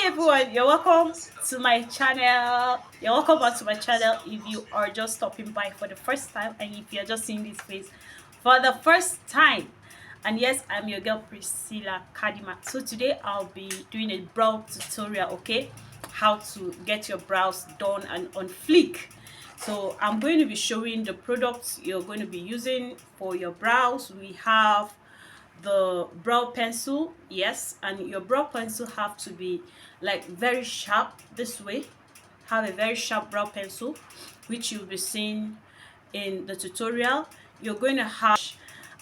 Everyone, you're welcome to my channel. You're welcome back to my channel if you are just stopping by for the first time, and if you're just seeing this face for the first time. And yes, I'm your girl Priscilla Kadima. So today I'll be doing a brow tutorial, okay? How to get your brows done and on fleek. So I'm going to be showing the products you're going to be using for your brows. We have the brow pencil, yes, and your brow pencil have to be like very sharp this way. Have a very sharp brow pencil, which you'll be seeing in the tutorial. You're going to have,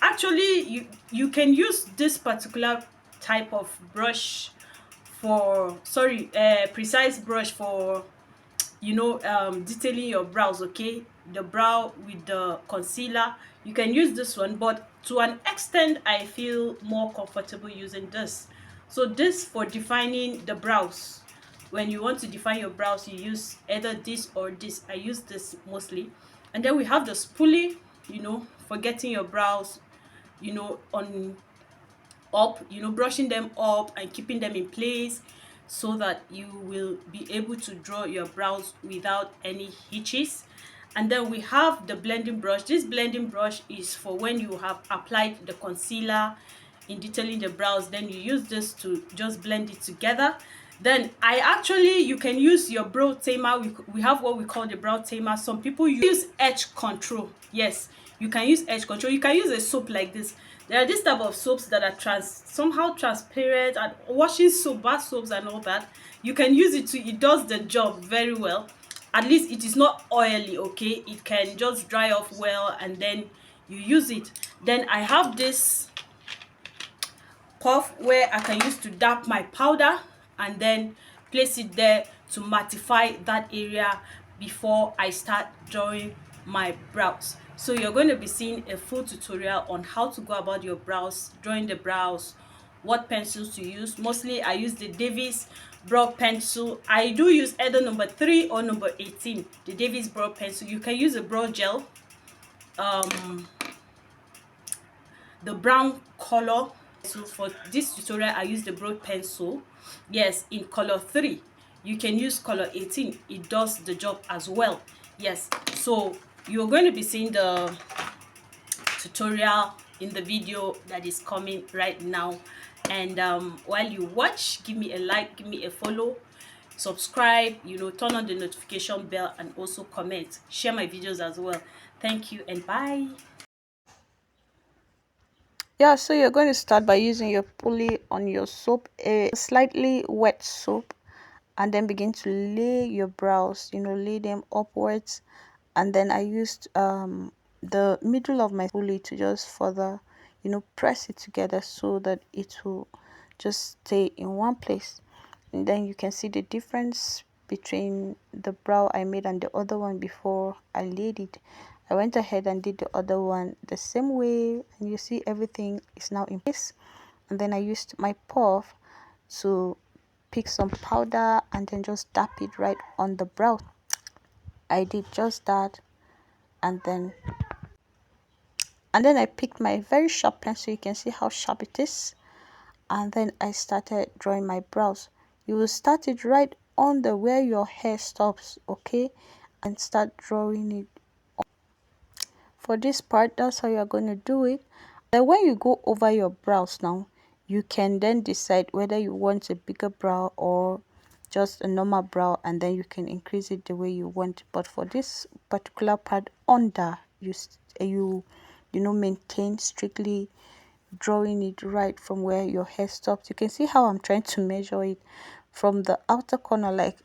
actually, you can use this particular type of brush for, sorry, precise brush for, detailing your brows, okay? The brow with the concealer, you can use this one, but to an extent I feel more comfortable using this. So this for defining the brows. When you want to define your brows, you use either this or this. I use this mostly. And then we have the spoolie, for getting your brows, on up, brushing them up and keeping them in place so that you will be able to draw your brows without any hitches. And then we have the blending brush. This blending brush is for when you have applied the concealer in detailing the brows, then you use this to just blend it together. Then you can use your brow tamer. We have what we call the brow tamer. Some people use edge control. Yes, you can use edge control. You can use a soap like this. There are this type of soaps that are somehow transparent, and washing soap, bath soaps and all that. You can use it too. It does the job very well. At least it is not oily, okay? It can just dry off well and then you use it. Then I have this puff where I can use to dab my powder and then place it there to mattify that area before I start drawing my brows. So you're going to be seeing a full tutorial on how to go about your brows, drawing the brows, what pencils to use. Mostly I use the Davis brow pencil. I do use either number 3 or number 18, the Davis brow pencil. You can use a brow gel, the brown color. So for this tutorial I use the broad pencil, yes, in color 3. You can use color 18, it does the job as well. Yes, so you're going to be seeing the tutorial in the video that is coming right now. And while you watch, give me a like, give me a follow, subscribe, turn on the notification bell, and also comment, share my videos as well. Thank you and bye. Yeah, so you're going to start by using your pulley on your soap, a slightly wet soap, and then begin to lay your brows, lay them upwards. And then I used the middle of my pulley to just further, press it together so that it will just stay in one place. And then you can see the difference between the brow I made and the other one before I laid it. I went ahead and did the other one the same way, and you see everything is now in place. And then I used my puff to pick some powder and then just dab it right on the brow. I did just that, and then I picked my very sharp pencil. You can see how sharp it is. And then I started drawing my brows. You will start it right on the where your hair stops, okay, and start drawing it. For this part, that's how you're going to do it. Then when you go over your brows now, you can then decide whether you want a bigger brow or just a normal brow, and then you can increase it the way you want. But for this particular part under, you maintain strictly drawing it right from where your hair stops. You can see how I'm trying to measure it from the outer corner, like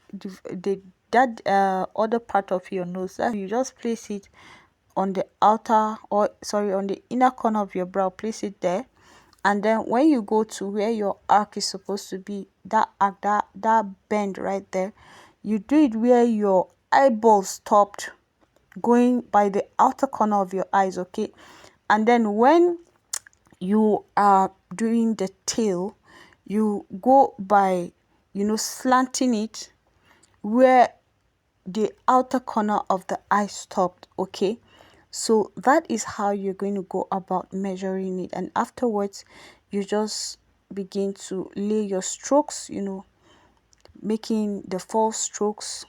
that other part of your nose. You just place it on the on the inner corner of your brow. Place it there, and then when you go to where your arc is supposed to be, that arc, that bend right there, you do it where your eyeball stopped, going by the outer corner of your eyes, okay? And then when you are doing the tail, you go by slanting it where the outer corner of the eye stopped, okay? So that is how you're going to go about measuring it. And afterwards you just begin to lay your strokes, making the false strokes,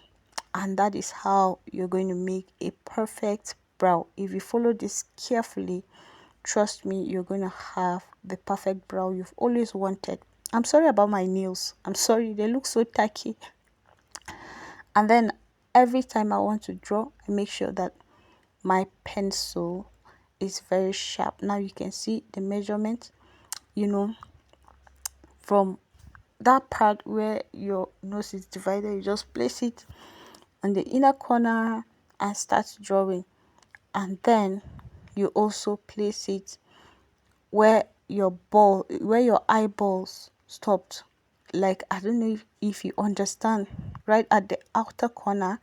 and that is how you're going to make a perfect brow. If you follow this carefully, trust me, you're going to have the perfect brow you've always wanted. I'm sorry about my nails. I'm sorry, they look so tacky. And then every time I want to draw, I make sure that my pencil is very sharp. Now you can see the measurement, you know, from that part where your nose is divided, you just place it on the inner corner and start drawing. And then you also place it where your eyeballs stopped. Like, I don't know if you understand, right at the outer corner.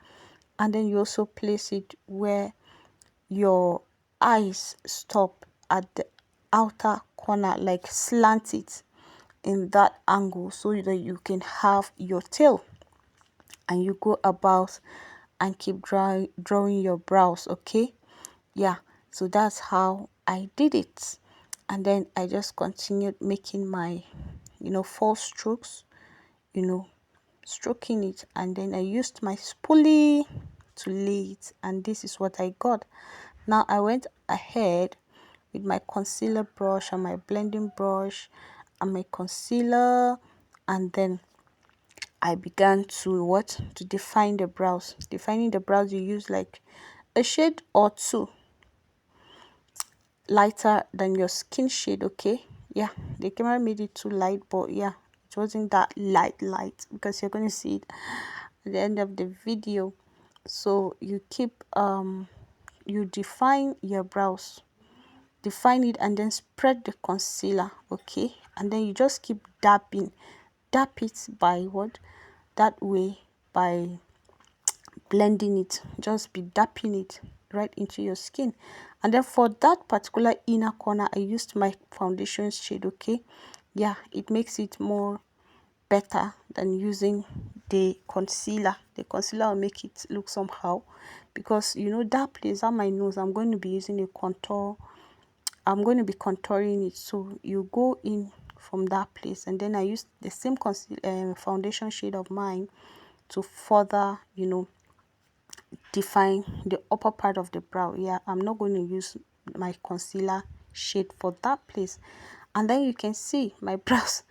And then you also place it where your eyes stop at the outer corner, like slant it in that angle so that you can have your tail, and you go about and keep drawing your brows. Okay, yeah, so that's how I did it. And then I just continued making my false strokes, you know stroking it, and then I used my spoolie to lay it, and this is what I got. Now I went ahead with my concealer brush and my blending brush and my concealer, and then I began to define the brows. Defining the brows, you use like a shade or two lighter than your skin shade. Okay, yeah, the camera made it too light, but yeah, it wasn't that light because you're going to see it at the end of the video. So you keep you define your brows, define it, and then spread the concealer. Okay, and then you just keep dapping, dap it by what that way, by blending it, just be dapping it right into your skin. And then for that particular inner corner, I used my foundation shade. Okay, yeah, it makes it more better than using the concealer will make it look somehow, because that place on my nose, I'm going to be using a contour. I'm going to be contouring it, so you go in from that place, and then I use the same foundation shade of mine to further define the upper part of the brow. Yeah, I'm not going to use my concealer shade for that place. And then you can see my brows.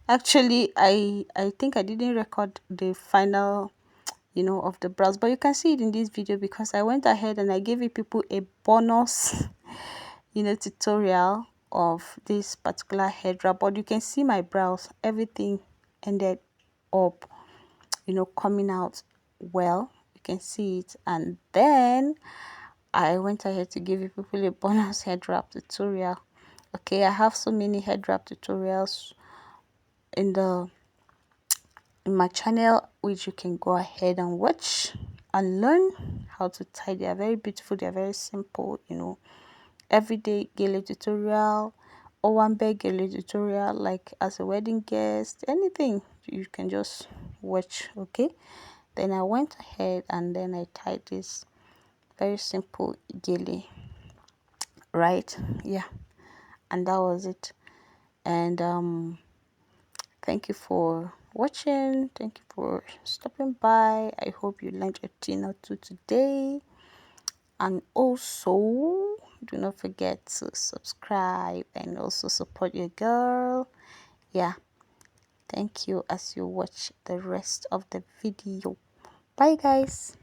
Actually, I think I didn't record the final of the brows, but you can see it in this video because I went ahead and I gave you people a bonus tutorial of this particular head wrap. But you can see my brows, everything ended up coming out well. You can see it. And then I went ahead to give you people a bonus head wrap tutorial. Okay, I have so many head wrap tutorials in the in my channel, which you can go ahead and watch and learn how to tie. They are very beautiful, they are very simple, everyday gele tutorial, or one big gele tutorial, like as a wedding guest, anything you can just watch. Okay, then I went ahead and then I tied this very simple gele, right? Yeah, and that was it. And thank you for watching, thank you for stopping by. I hope you learned a thing or two today. And also, do not forget to subscribe and also support your girl. Yeah, thank you as you watch the rest of the video. Bye guys.